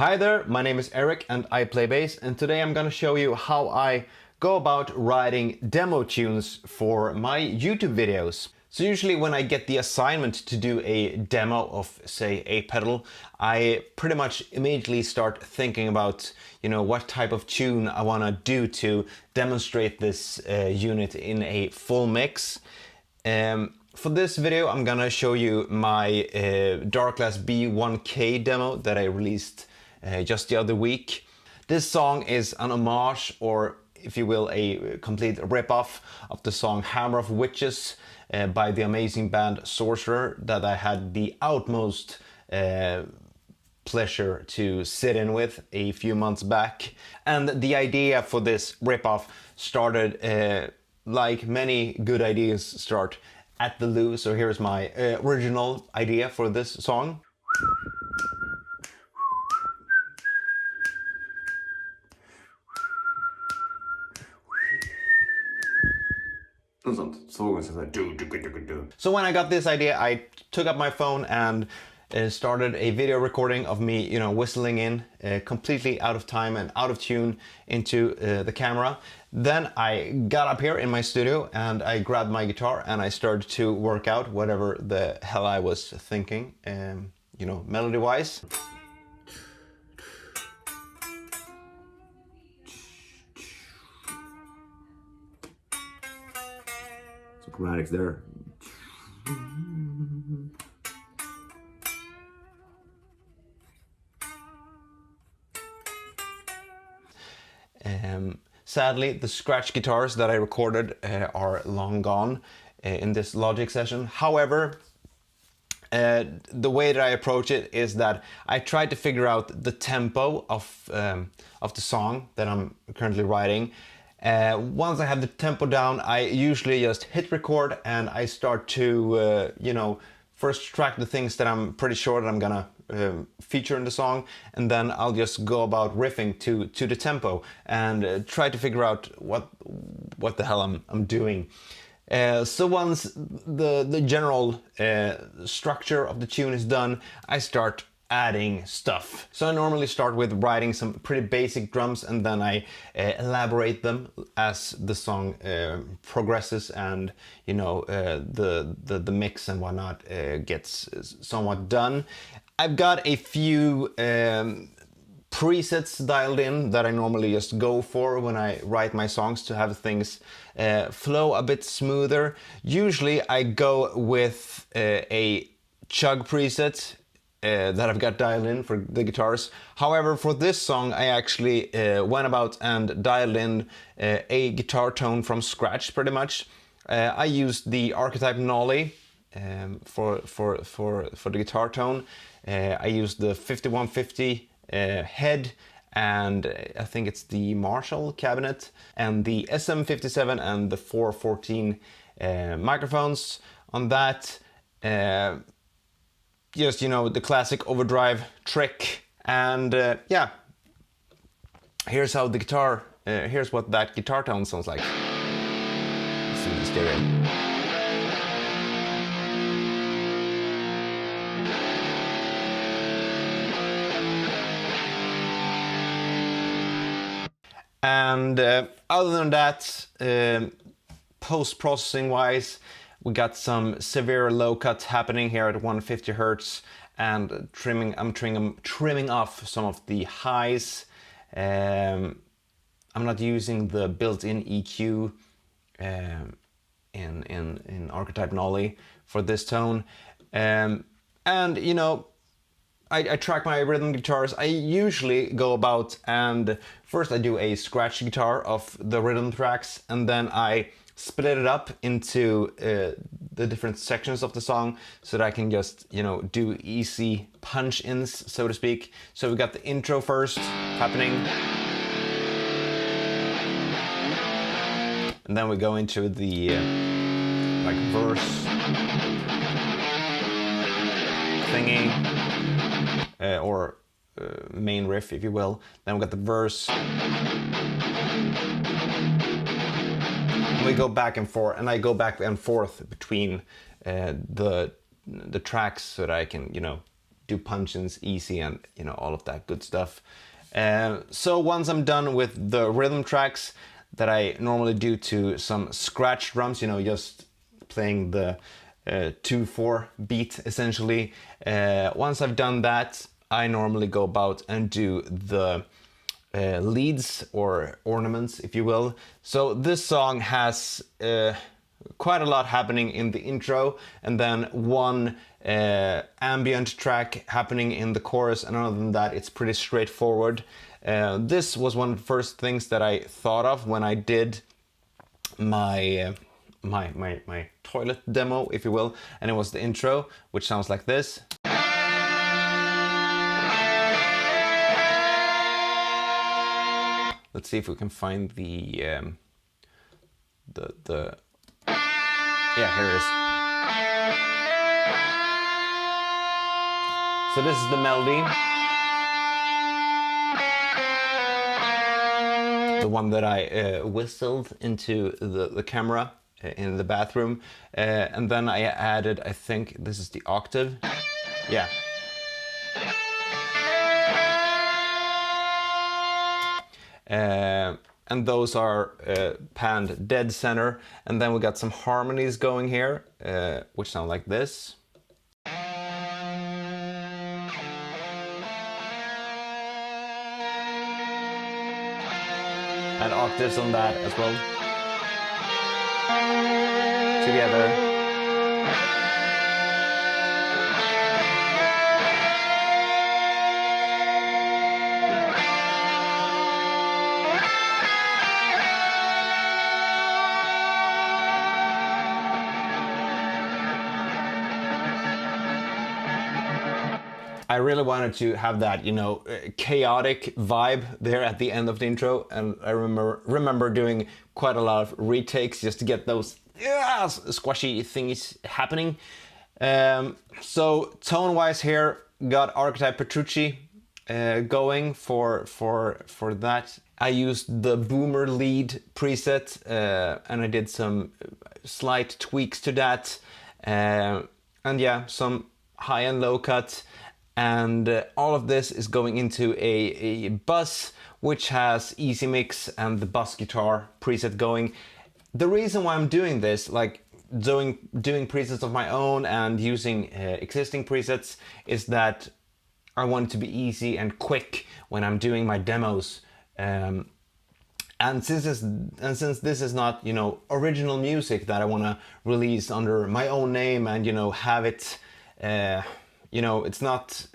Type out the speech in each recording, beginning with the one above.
Hi there, my name is Eric and I play bass, and today I'm gonna show you how I go about writing demo tunes for my YouTube videos. So usually when I get the assignment to do a demo of, say, a pedal, I pretty much immediately start thinking about, what type of tune I wanna do to demonstrate this unit in a full mix. For this video I'm gonna show you my Darkglass B1K demo that I released just the other week. This song is an homage, or if you will, a complete rip-off of the song Hammer of Witches by the amazing band Sorcerer that I had the utmost pleasure to sit in with a few months back. And the idea for this rip-off started like many good ideas start at the loo. So here's my original idea for this song. So when I got this idea, I took up my phone and started a video recording of me, whistling in completely out of time and out of tune into the camera. Then I got up here in my studio and I grabbed my guitar and I started to work out whatever the hell I was thinking, melody-wise. Chromatics there. Sadly, the scratch guitars that I recorded are long gone in this Logic session. However, the way that I approach it is that I try to figure out the tempo of the song that I'm currently writing. Once I have the tempo down, I usually just hit record and I start to, first track the things that I'm pretty sure that I'm gonna feature in the song, and then I'll just go about riffing to the tempo and try to figure out what the hell I'm doing. So once the general structure of the tune is done, I start adding stuff. So I normally start with writing some pretty basic drums and then I elaborate them as the song progresses and the mix and whatnot gets somewhat done. I've got a few presets dialed in that I normally just go for when I write my songs to have things flow a bit smoother. Usually I go with a chug preset that I've got dialed in for the guitars. However, for this song I actually went about and dialed in a guitar tone from scratch pretty much. I used the archetype Nolly for the guitar tone. I used the 5150 head, and I think it's the Marshall cabinet, and the SM57 and the 414 microphones on that. Just, the classic overdrive trick, and here's how the guitar, here's what that guitar tone sounds like. Let's see the stereo. And other than that, post-processing wise, we got some severe low cut happening here at 150 Hertz, and I'm trimming off some of the highs. I'm not using the built-in EQ in archetype Nolly for this tone. I track my rhythm guitars. I usually go about and first I do a scratch guitar of the rhythm tracks, and then I split it up into the different sections of the song so that I can just, do easy punch-ins, so to speak. So we got the intro first happening, and then we go into the verse thingy. Or main riff, if you will. Then we got the verse. We go back and forth, and I go back and forth between the tracks so that I can, do punch-ins easy and, you know, all of that good stuff. So once I'm done with the rhythm tracks that I normally do to some scratch drums, you know, just playing the 2/4 beat essentially. Once I've done that, I normally go about and do the leads or ornaments, if you will. So this song has quite a lot happening in the intro, and then one ambient track happening in the chorus, and other than that it's pretty straightforward. This was one of the first things that I thought of when I did my my toilet demo, if you will, and it was the intro, which sounds like this. Let's see if we can find the yeah, here it is. So this is the melody, the one that I whistled into the camera in the bathroom, and then I added, I think this is the octave, yeah. And those are panned dead center, and then we got some harmonies going here, which sound like this. And octaves on that as well. Together. I really wanted to have that, you know, chaotic vibe there at the end of the intro, and I remember doing quite a lot of retakes just to get those squashy things happening. So tone-wise here, got Archetype Petrucci going for that. I used the Boomer lead preset, and I did some slight tweaks to that, and yeah, some high and low cut. And all of this is going into a bus, which has Easy Mix and the bass guitar preset going. The reason why I'm doing this, like doing presets of my own and using existing presets, is that I want it to be easy and quick when I'm doing my demos. And since this is not, you know, original music that I want to release under my own name and, you know, have it. You know, it's not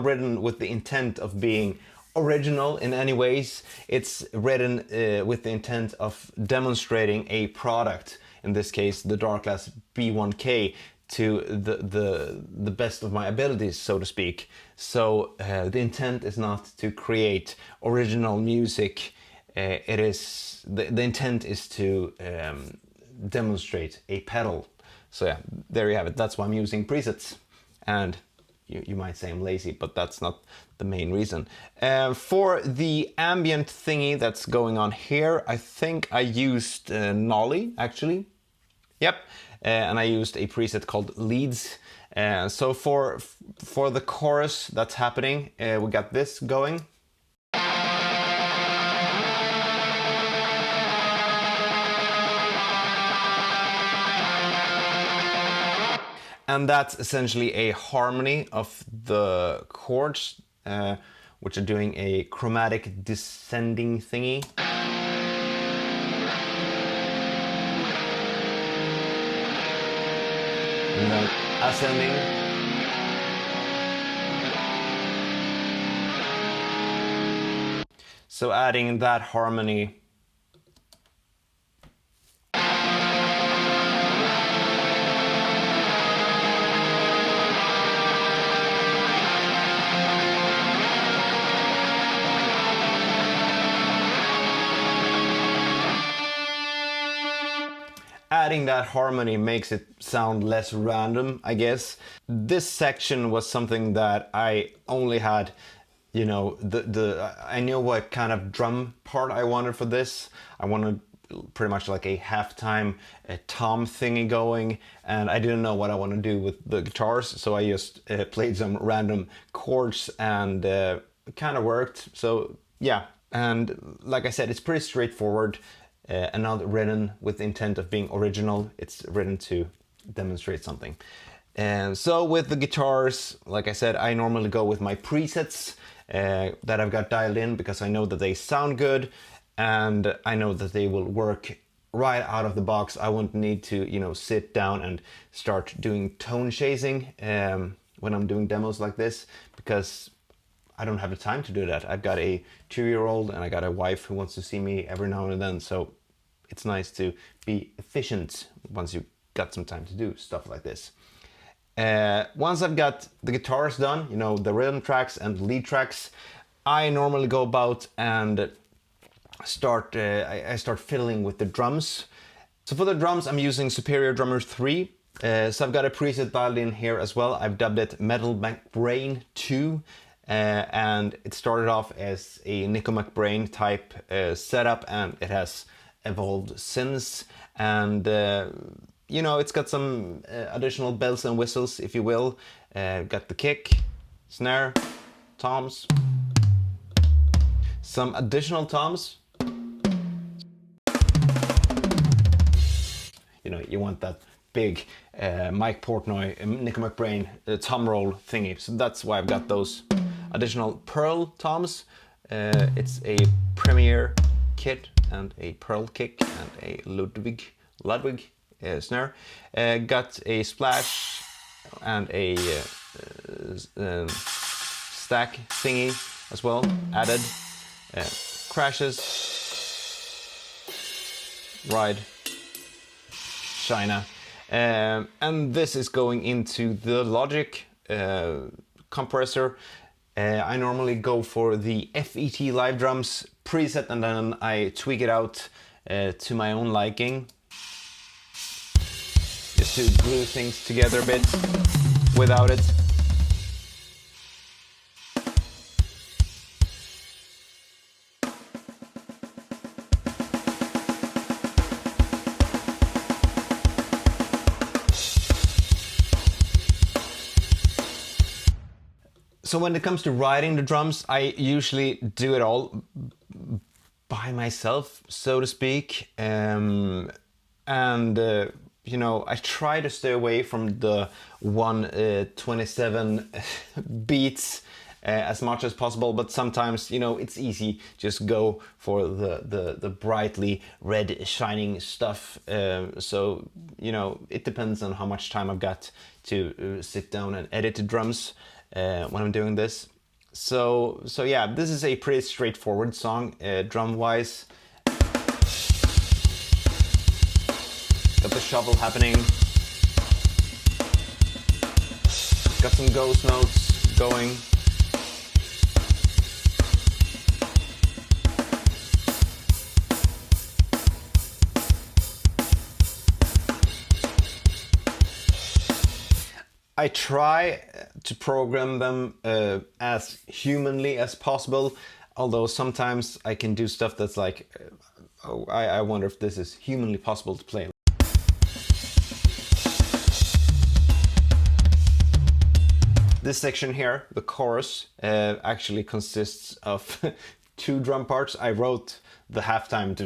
written with the intent of being original in any ways. It's written with the intent of demonstrating a product, in this case the Darkglass B1K, to the best of my abilities, so to speak. So the intent is not to create original music. It is the intent is to demonstrate a pedal. So yeah, there you have it. That's why I'm using presets. And you might say I'm lazy, but that's not the main reason. For the ambient thingy that's going on here, I think I used Nolly, actually. Yep, and I used a preset called Leads. So for the chorus that's happening, we got this going. And that's essentially a harmony of the chords, which are doing a chromatic descending thingy. And then ascending. So adding that harmony. Adding that harmony makes it sound less random, I guess. This section was something that I only had, you know, I knew what kind of drum part I wanted for this. I wanted pretty much like a halftime tom thingy going, and I didn't know what I want to do with the guitars, so I just played some random chords, and it kind of worked. So yeah, and like I said, it's pretty straightforward and not written with the intent of being original. It's written to demonstrate something. And so with the guitars, like I said, I normally go with my presets that I've got dialed in because I know that they sound good and I know that they will work right out of the box. I won't need to, you know, sit down and start doing tone chasing when I'm doing demos like this, because I don't have the time to do that. I've got a 2-year-old and I got a wife who wants to see me every now and then, so it's nice to be efficient once you've got some time to do stuff like this. Once I've got the guitars done, you know, the rhythm tracks and lead tracks, I normally go about and start fiddling with the drums. So for the drums, I'm using Superior Drummer 3. So I've got a preset dialed in here as well. I've dubbed it Metal McBrain 2. And it started off as a Nico McBrain type setup, and it has evolved since. And you know, it's got some additional bells and whistles, if you will. Got the kick, snare, toms, some additional toms. You know, you want that big Mike Portnoy, Nico McBrain tom roll thingy. So that's why I've got those additional pearl toms. It's a Premier kit and a pearl kick and a Ludwig snare. Got a splash and a stack thingy as well added. Crashes, ride, China, and this is going into the Logic compressor. I normally go for the FET Live Drums preset, and then I tweak it out to my own liking, just to glue things together a bit without it. So when it comes to riding the drums, I usually do it all by myself, so to speak. You know, I try to stay away from the 127 beats as much as possible, but sometimes, you know, it's easy, just go for the brightly red shining stuff. So, you know, it depends on how much time I've got to sit down and edit the drums when I'm doing this. So yeah, this is a pretty straightforward song, drum wise. Got the shuffle happening. Got some ghost notes going. I try to program them as humanly as possible, although sometimes I can do stuff that's like, oh, I wonder if this is humanly possible to play. This section here, the chorus, actually consists of 2 drum parts. I wrote the halftime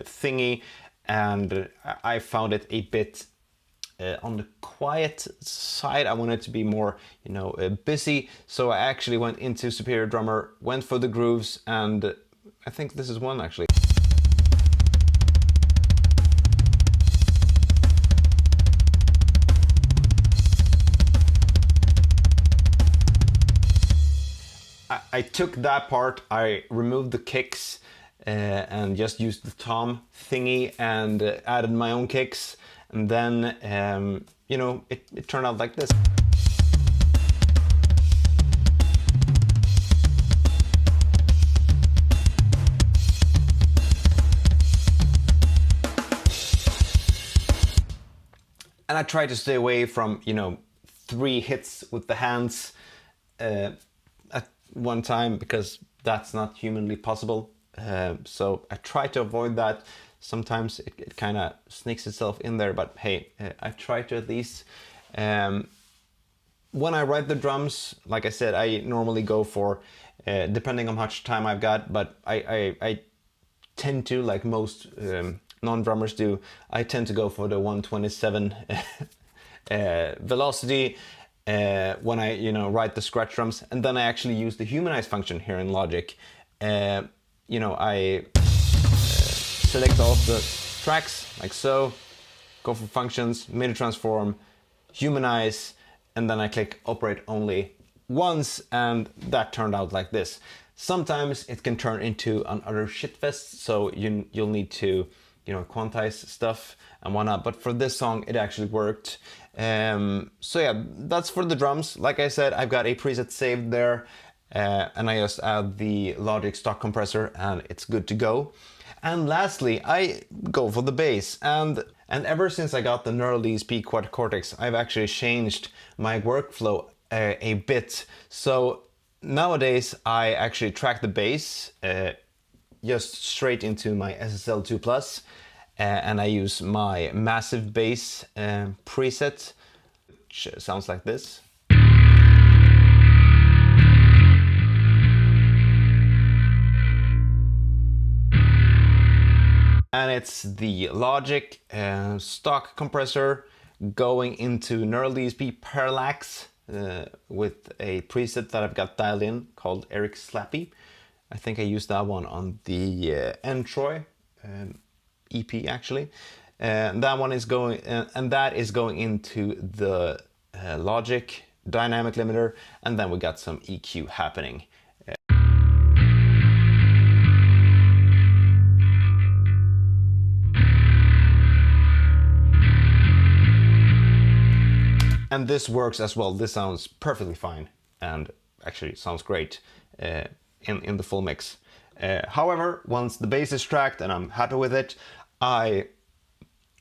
thingy, and I found it a bit on the quiet side. I wanted to be more, you know, busy. So I actually went into Superior Drummer, went for the grooves, and I think this is one actually. I took that part, I removed the kicks and just used the tom thingy and added my own kicks. And then, you know, it turned out like this. And I tried to stay away from, you know, 3 hits with the hands at one time, because that's not humanly possible. So I try to avoid that. Sometimes it kind of sneaks itself in there, but hey, I try to at least. When I write the drums, like I said, I normally go for, depending on how much time I've got, but I tend to, like most non-drummers do, I tend to go for the 127 velocity when I write the scratch drums, and then I actually use the humanize function here in Logic. I select all of the tracks like so, go for functions, MIDI transform, humanize, and then I click operate only once, and that turned out like this. Sometimes it can turn into an utter shitfest, so you'll need to quantize stuff and whatnot, but for this song it actually worked. So yeah, that's for the drums. Like I said, I've got a preset saved there, and I just add the Logic stock compressor and it's good to go. And lastly, I go for the bass, and ever since I got the Neural DSP Quad Cortex, I've actually changed my workflow a bit. So nowadays I actually track the bass just straight into my SSL2 Plus, and I use my massive bass preset, which sounds like this. And it's the Logic stock compressor going into Neural DSP Parallax with a preset that I've got dialed in called Eric Slappy. I think I used that one on the Entroy EP actually. That one is going, and that is going into the Logic dynamic limiter, and then we got some EQ happening. And this works as well. This sounds perfectly fine, and actually sounds great in the full mix. However, once the bass is tracked and I'm happy with it, I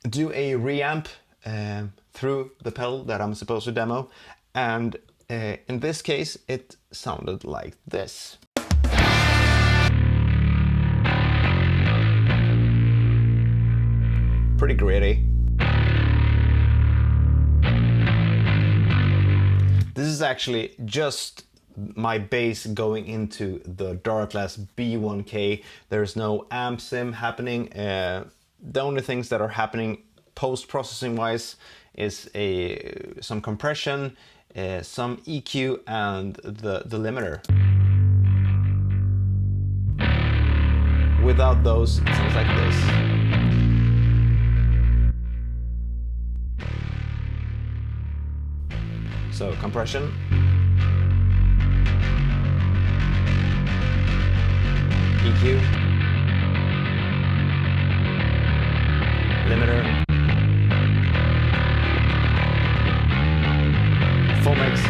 do a reamp through the pedal that I'm supposed to demo, and in this case it sounded like this. Pretty gritty. This is actually just my bass going into the Darkglass B1K. There's no amp sim happening. The only things that are happening post-processing wise is some compression, some EQ, and the limiter. Without those, it sounds like this. So compression, EQ, limiter, full mix.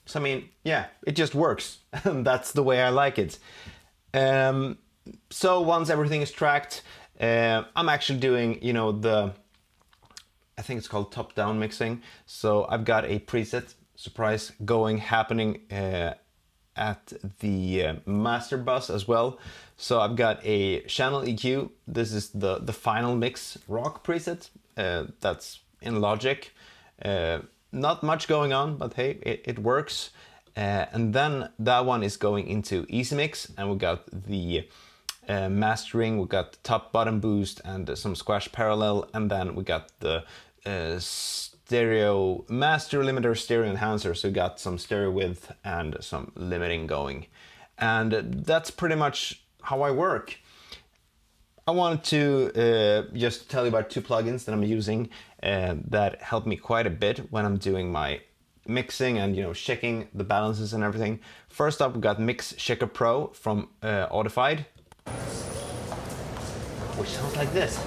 So I mean, yeah, it just works. That's the way I like it. So once everything is tracked, I'm actually doing, I think it's called top-down mixing. So I've got a preset, surprise, happening at the master bus as well. So I've got a channel EQ. This is the final mix rock preset that's in Logic. Not much going on, but hey, it works. And then that one is going into Easy Mix, and we got the mastering, we got the top bottom boost and some squash parallel, and then we got the stereo master limiter stereo enhancer, so we got some stereo width and some limiting going. And that's pretty much how I work. I wanted to just tell you about two plugins that I'm using that help me quite a bit when I'm doing my mixing and checking the balances and everything. First up, we got Mixchecker Pro from Audreio, which sounds like this.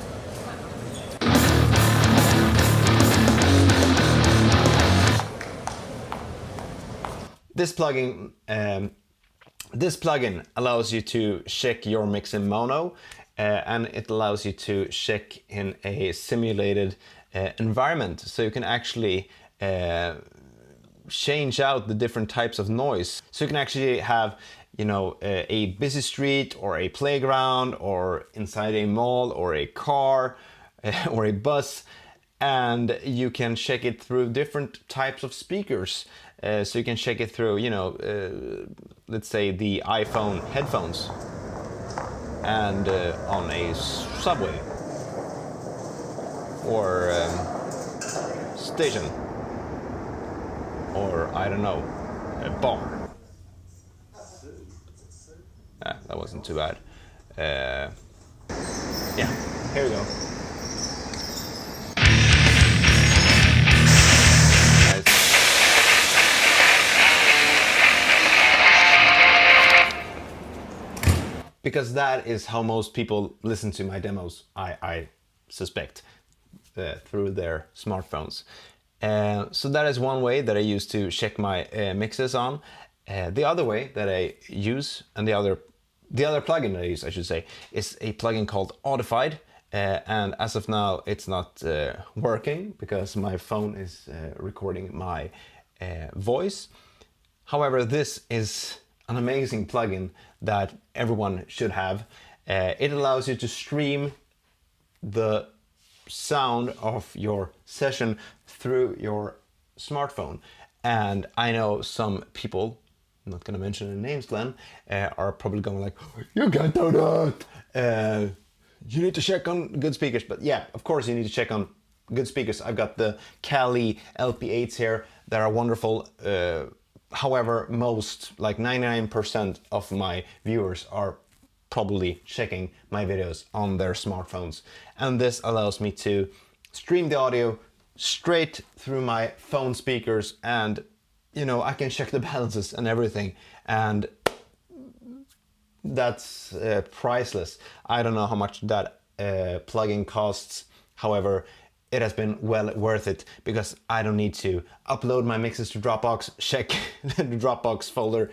This plugin allows you to check your mix in mono, and it allows you to check in a simulated environment, so you can actually change out the different types of noise. So you can actually have, you know, a busy street or a playground or inside a mall or a car or a bus, and you can check it through different types of speakers. So you can check it through, you know, let's say the iPhone headphones, and on a subway or station, or I don't know, a bar. That wasn't too bad. Yeah, here we go. Nice. Because that is how most people listen to my demos, I suspect, through their smartphones. So that is one way that I use to check my mixes on. The other way that I use, and the other plugin that I use, I should say, is a plugin called Audified. And as of now, it's not working because my phone is recording my voice. However, this is an amazing plugin that everyone should have. It allows you to stream the sound of your session through your smartphone. And I know some people, I'm not going to mention their names, Glenn, are probably going like, you can't do that. You need to check on good speakers. But yeah, of course you need to check on good speakers. I've got the Kali LP8s here that are wonderful. However, most, like 99% of my viewers are probably checking my videos on their smartphones. And this allows me to stream the audio straight through my phone speakers, and you know, I can check the balances and everything, and that's priceless. I don't know how much that plugin costs. However, it has been well worth it because I don't need to upload my mixes to Dropbox, check the Dropbox folder,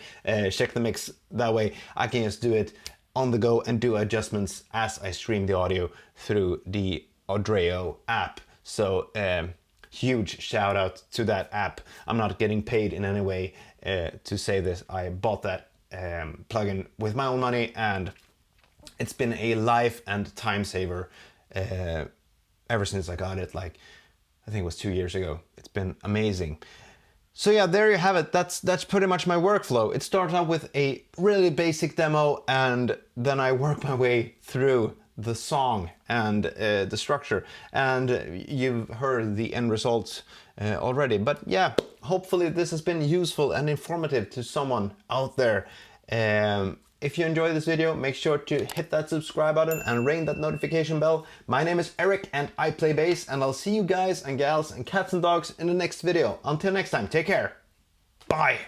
check the mix that way. I can just do it on the go and do adjustments as I stream the audio through the Audreio app. So huge shout out to that app. I'm not getting paid in any way to say this. I bought that plugin with my own money, and it's been a life and time saver ever since I got it, like I think it was 2 years ago. It's been amazing. So yeah, there you have it. That's pretty much my workflow. It starts out with a really basic demo, and then I work my way through the song and the structure, and you've heard the end results already. But yeah, hopefully this has been useful and informative to someone out there. If you enjoyed this video, make sure to hit that subscribe button and ring that notification bell. My name is Eric and I play bass, and I'll see you guys and gals and cats and dogs in the next video. Until next time, take care. Bye.